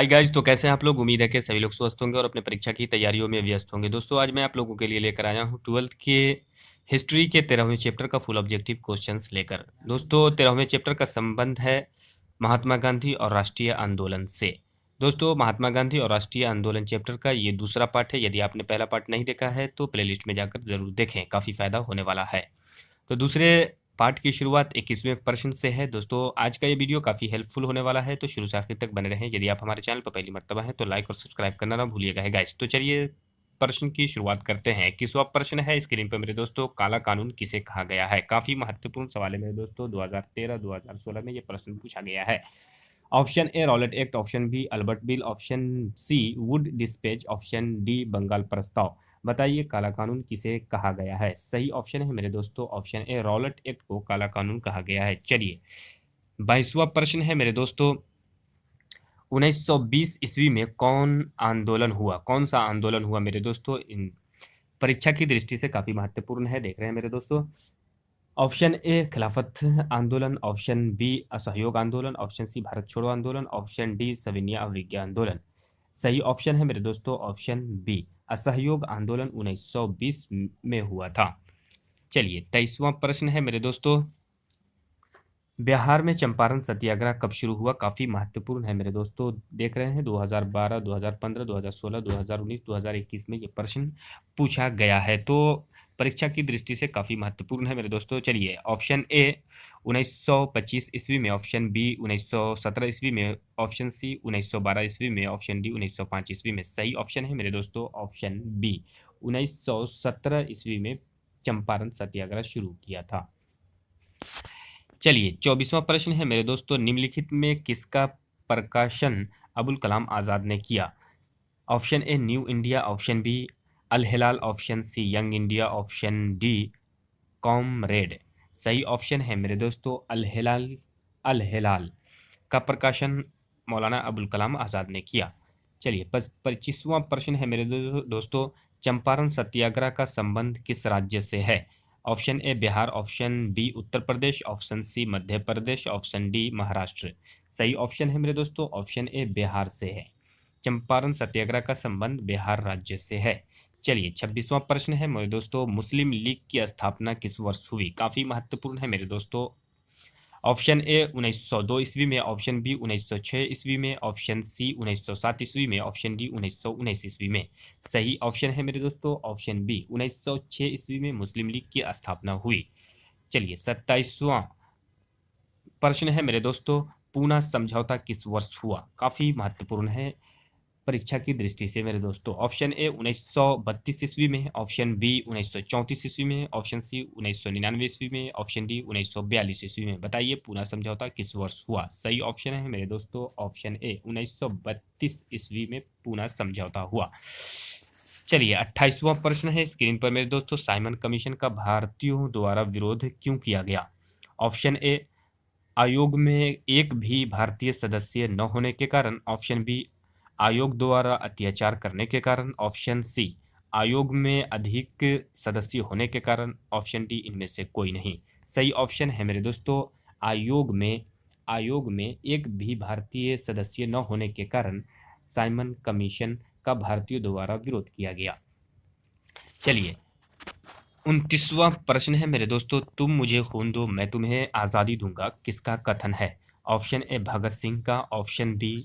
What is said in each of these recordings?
Hi guys, तो कैसे हैं आप लोग। उम्मीद है कि सभी लोग स्वस्थ होंगे और अपने परीक्षा की तैयारियों में व्यस्त होंगे। दोस्तों आज मैं आप लोगों के लिए लेकर आया हूं 12th के हिस्ट्री के 13वें चैप्टर का फुल ऑब्जेक्टिव क्वेश्चंस लेकर। दोस्तों 13वें चैप्टर का संबंध है महात्मा गांधी और राष्ट्रीय आंदोलन से। दोस्तों महात्मा गांधी और राष्ट्रीय आंदोलन चैप्टर का ये दूसरा पार्ट है। यदि आपने पहला पार्ट नहीं देखा है तो प्लेलिस्ट में जाकर जरूर देखें, काफ़ी फायदा होने वाला है। तो दूसरे पार्ट की शुरुआत 21वें प्रश्न से है। दोस्तों आज का ये वीडियो काफ़ी हेल्पफुल होने वाला है, तो शुरू से आखिर तक बने रहें। यदि आप हमारे चैनल पर पहली मर्तबा हैं तो लाइक और सब्सक्राइब करना ना भूलिएगा है गाइस। तो चलिए प्रश्न की शुरुआत करते हैं। 21वां प्रश्न है स्क्रीन पर मेरे दोस्तों, काला कानून किसे कहा गया है। काफ़ी महत्वपूर्ण सवाल है मेरे दोस्तों, 2013-2016 में ये प्रश्न पूछा गया है। Option A Rowlatt Act, option B Albert Bill, option C Wood Dispatch, option D Bengal प्रस्ताव। बताइए काला कानून किसे कहा गया है। सही ऑप्शन है मेरे दोस्तों ऑप्शन ए, रॉलेट एक्ट को काला कानून कहा गया है। चलिए 22वां प्रश्न है मेरे दोस्तों, 1920 ईस्वी में कौन आंदोलन हुआ, कौन सा आंदोलन हुआ मेरे दोस्तों। इन परीक्षा की दृष्टि से काफी महत्वपूर्ण है, देख रहे हैं मेरे दोस्तों। ऑप्शन ए खिलाफत आंदोलन, ऑप्शन बी असहयोग आंदोलन, ऑप्शन सी भारत छोड़ो आंदोलन, ऑप्शन डी सविनय अवज्ञा आंदोलन। सही ऑप्शन है मेरे दोस्तों ऑप्शन बी, असहयोग आंदोलन 1920 में हुआ था। चलिए 23वां प्रश्न है मेरे दोस्तों, बिहार में चंपारण सत्याग्रह कब शुरू हुआ। काफी महत्वपूर्ण है मेरे दोस्तों, देख रहे हैं 2012, 2015, 2016, 2019, 2021 में ये प्रश्न पूछा गया है, तो परीक्षा की दृष्टि से काफी महत्वपूर्ण है मेरे दोस्तों। चलिए ऑप्शन ए 1925 ईस्वी में, ऑप्शन बी 1917 ईस्वी में, ऑप्शन सी 1912 ईस्वी में, ऑप्शन डी 1905 ईस्वी में। सही ऑप्शन है मेरे दोस्तों ऑप्शन बी, 1917 ईस्वी में चंपारण सत्याग्रह शुरू किया था। चलिए 24वां प्रश्न है मेरे दोस्तों, निम्नलिखित में किसका प्रकाशन अबुल कलाम आजाद ने किया। Option A New India, option B Al Hilal, option C Young India, option D Comrade. सही ऑप्शन है मेरे दोस्तों अल हिलाल, अल हिलाल का प्रकाशन मौलाना अबुल कलाम आजाद ने किया। चलिए 25वां प्रश्न है मेरे दोस्तों, चंपारण सत्याग्रह का संबंध किस राज्य से है। Option A Bihar, option B Uttar Pradesh, option C Madhya Pradesh, option D Maharashtra. सही ऑप्शन है मेरे दोस्तों ऑप्शन ए बिहार से है। चंपारण सत्याग्रह का संबंध बिहार राज्य से है। चलिए 26वां प्रश्न है मेरे दोस्तों, मुस्लिम लीग की स्थापना किस वर्ष हुई। काफी महत्वपूर्ण है मेरे दोस्तों। ऑप्शन ए 1902 ईस्वी में, ऑप्शन बी 1906 ईस्वी में, ऑप्शन सी 1907 ईस्वी में, ऑप्शन डी 1919 ईस्वी में। सही ऑप्शन है मेरे दोस्तों ऑप्शन बी, 1906 ईस्वी में मुस्लिम लीग की स्थापना हुई। चलिए 27वां प्रश्न है मेरे दोस्तों, पूना समझौता किस वर्ष हुआ। काफी महत्वपूर्ण है परीक्षा की दृष्टि से मेरे दोस्तों। ऑप्शन ए 1932 ईस्वी में, ऑप्शन बी 1934 ईस्वी में, ऑप्शन सी 1999 ईस्वी में, ऑप्शन डी 1942 ईस्वी में। बताइए पूना समझौता किस वर्ष हुआ। सही ऑप्शन है मेरे दोस्तों ऑप्शन ए, 1932 ईस्वी में पूना समझौता हुआ। चलिए 28वां प्रश्न है स्क्रीन पर मेरे दोस्तों, साइमन कमीशन का भारतीयों द्वारा विरोध क्यों किया गया। ऑप्शन ए आयोग में एक भी भारतीय सदस्य न होने के कारण, ऑप्शन बी आयोग द्वारा अत्याचार करने के कारण, ऑप्शन सी आयोग में अधिक सदस्य होने के कारण, ऑप्शन डी इनमें से कोई नहीं। सही ऑप्शन है मेरे दोस्तों आयोग में एक भी भारतीय सदस्य न होने के कारण साइमन कमीशन का भारतीयों द्वारा विरोध किया गया। चलिए 29वां प्रश्न है मेरे दोस्तों, तुम मुझे खून दो मैं तुम्हें आज़ादी दूंगा किसका कथन है। ऑप्शन ए भगत सिंह का, ऑप्शन बी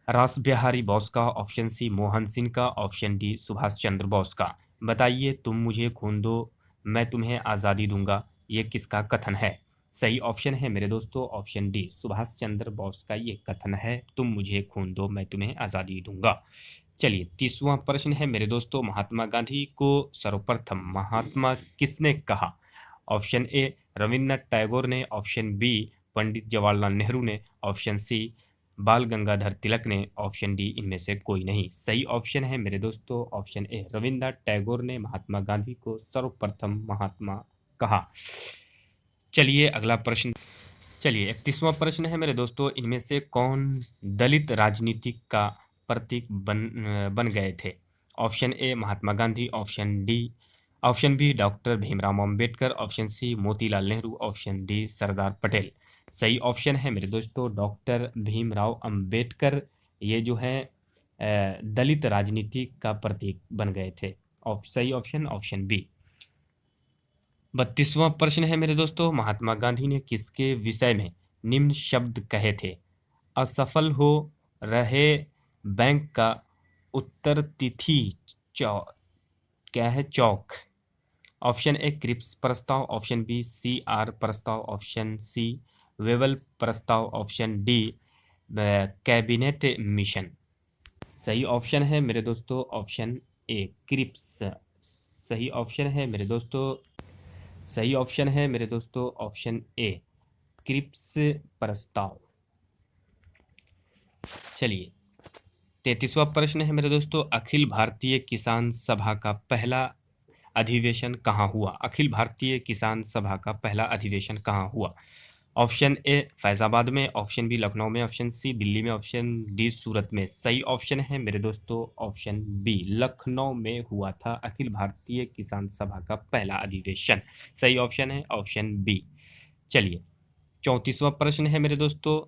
रास बिहारी बोस का, ऑप्शन सी मोहन सिंह का, ऑप्शन डी सुभाष चंद्र बोस का। बताइए तुम मुझे खून दो मैं तुम्हें आज़ादी दूंगा ये किसका कथन है। सही ऑप्शन है मेरे दोस्तों ऑप्शन डी, सुभाष चंद्र बोस का ये कथन है, तुम मुझे खून दो मैं तुम्हें आज़ादी दूंगा। चलिए 30वां प्रश्न है मेरे दोस्तों, महात्मा गांधी को सर्वप्रथम महात्मा किसने कहा। ऑप्शन ए रविन्द्रनाथ टैगोर ने, ऑप्शन बी पंडित जवाहरलाल नेहरू ने, ऑप्शन सी बाल गंगाधर तिलक ने, ऑप्शन डी इनमें से कोई नहीं। सही ऑप्शन है मेरे दोस्तों ऑप्शन ए, रविन्द्रनाथ टैगोर ने महात्मा गांधी को सर्वप्रथम महात्मा कहा। चलिए अगला प्रश्न, चलिए 31वां प्रश्न है मेरे दोस्तों, इनमें से कौन दलित राजनीति का प्रतीक बन गए थे। Option A Mahatma Gandhi, option B doctor Bhimrao Ambedkar, option C Motilal Nehru, option D Sardar Patel. सही ऑप्शन है मेरे दोस्तों डॉक्टर भीमराव अंबेडकर ये जो है दलित राजनीति का प्रतीक बन गए थे। सही ऑप्शन ऑप्शन बी। 32वां प्रश्न है मेरे दोस्तों, महात्मा गांधी ने किसके विषय में निम्न शब्द कहे थे? असफल हो रहे बैंक का उत्तरतिथि चौ क्या है? चौक। ऑप्शन ए क्रिप्स प्रस्ताव, ऑप्शन बी CR प्रस्ताव, ऑप्शन सी वेबल प्रस्ताव, ऑप्शन डी कैबिनेट मिशन। सही ऑप्शन है मेरे दोस्तों ऑप्शन ए क्रिप्स। सही ऑप्शन है मेरे दोस्तों, सही ऑप्शन है मेरे दोस्तों ऑप्शन ए क्रिप्स प्रस्ताव। चलिए 33वां प्रश्न है मेरे दोस्तों, अखिल भारतीय किसान सभा का पहला अधिवेशन कहाँ हुआ? अखिल भारतीय किसान सभा का पहला अधिवेशन कहाँ हुआ? ऑप्शन ए फैजाबाद में, ऑप्शन बी लखनऊ में, ऑप्शन सी दिल्ली में, ऑप्शन डी सूरत में। सही ऑप्शन है मेरे दोस्तों ऑप्शन बी, लखनऊ में हुआ था अखिल भारतीय किसान सभा का पहला अधिवेशन। सही ऑप्शन है ऑप्शन बी। चलिए 34वां प्रश्न है मेरे दोस्तों,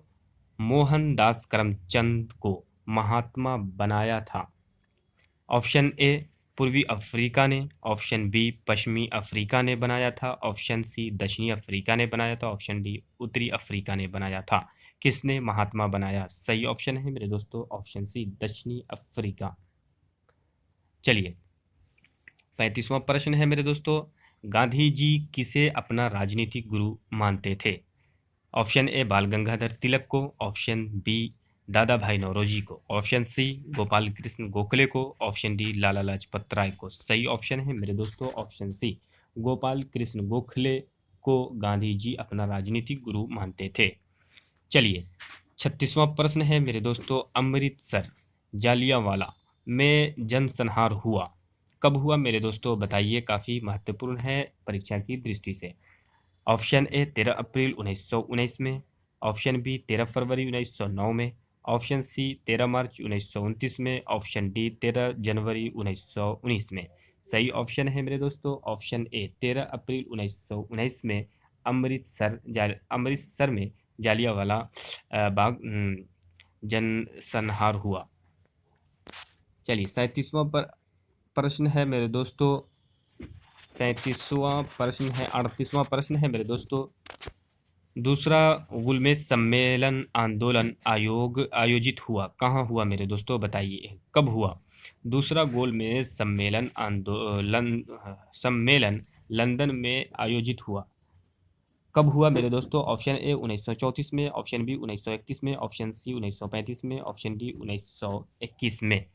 मोहनदास करमचंद को महात्मा बनाया था? ऑप्शन ए पूर्वी अफ्रीका ने, ऑप्शन बी पश्चिमी अफ्रीका ने बनाया था, ऑप्शन सी दक्षिणी अफ्रीका ने बनाया था, ऑप्शन डी उत्तरी अफ्रीका ने बनाया था। किसने महात्मा बनाया? सही ऑप्शन है मेरे दोस्तों ऑप्शन सी दक्षिणी अफ्रीका। चलिए 35वां प्रश्न है मेरे दोस्तों, गांधी जी किसे अपना राजनीतिक गुरु मानते थे? ऑप्शन ए बाल गंगाधर तिलक को, ऑप्शन बी दादा भाई नौरोजी को, ऑप्शन सी गोपाल कृष्ण गोखले को, ऑप्शन डी लाला लाजपत राय को। सही ऑप्शन है मेरे दोस्तों ऑप्शन सी, गोपाल कृष्ण गोखले को गांधी जी अपना राजनीतिक गुरु मानते थे। चलिए 36वां प्रश्न है मेरे दोस्तों, अमृतसर जालियांवाला में जनसंहार हुआ कब हुआ मेरे दोस्तों? बताइए, काफ़ी महत्वपूर्ण है परीक्षा की दृष्टि से। ऑप्शन ए 13 अप्रैल 1919 में, ऑप्शन बी 13 फरवरी 1909 में, ऑप्शन सी 13 मार्च 1929 में, ऑप्शन डी 13 जनवरी 1919 में। सही ऑप्शन है मेरे दोस्तों ऑप्शन ए 13 अप्रैल 1919 में अमृतसर में जालियांवाला बाग जनसंहार हुआ। चलिए 37वां प्रश्न है मेरे दोस्तों, 37वां प्रश्न है 38वां प्रश्न है मेरे दोस्तों, दूसरा गुलमेज सम्मेलन आंदोलन आयोजित हुआ कहाँ हुआ मेरे दोस्तों? बताइए कब हुआ? दूसरा गोलमेज सम्मेलन लंदन में आयोजित हुआ कब हुआ मेरे दोस्तों? ऑप्शन ए 1934 में, ऑप्शन बी 1931 में, ऑप्शन सी 1935 में, ऑप्शन डी 1921 में।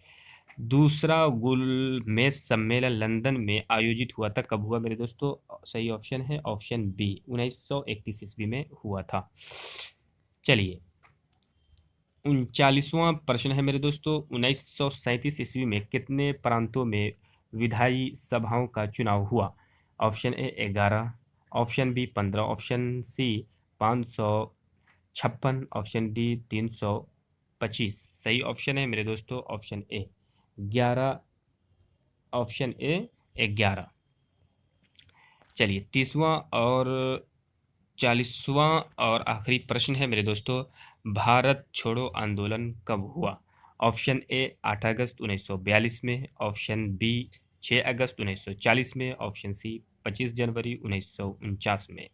दूसरा गोलमेज सम्मेलन लंदन में आयोजित हुआ था कब हुआ मेरे दोस्तों? सही ऑप्शन है ऑप्शन बी 1931 ईस्वी में हुआ था। चलिए 39वां प्रश्न है मेरे दोस्तों, 1937 ईस्वी में कितने प्रांतों में विधायी सभाओं का चुनाव हुआ? Option A 11, option B 15, option C 556, option D 325। सही ऑप्शन है मेरे दोस्तों ऑप्शन ए 11, ऑप्शन ए 11। चलिए 30वां और 40वां और आखिरी प्रश्न है मेरे दोस्तों, भारत छोड़ो आंदोलन कब हुआ? ऑप्शन ए 8 अगस्त 1942 में, ऑप्शन बी 6 अगस्त 1940 में, ऑप्शन सी 25 जनवरी 1949 में,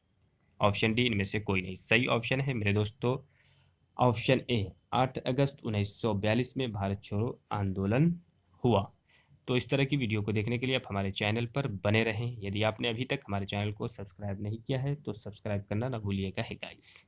ऑप्शन डी इनमें से कोई नहीं। सही ऑप्शन है मेरे दोस्तों ऑप्शन ए 8 अगस्त 1942 में भारत छोड़ो आंदोलन हुआ। तो इस तरह की वीडियो को देखने के लिए आप हमारे चैनल पर बने रहें। यदि आपने अभी तक हमारे चैनल को सब्सक्राइब नहीं किया है तो सब्सक्राइब करना ना भूलिएगा है गाइस।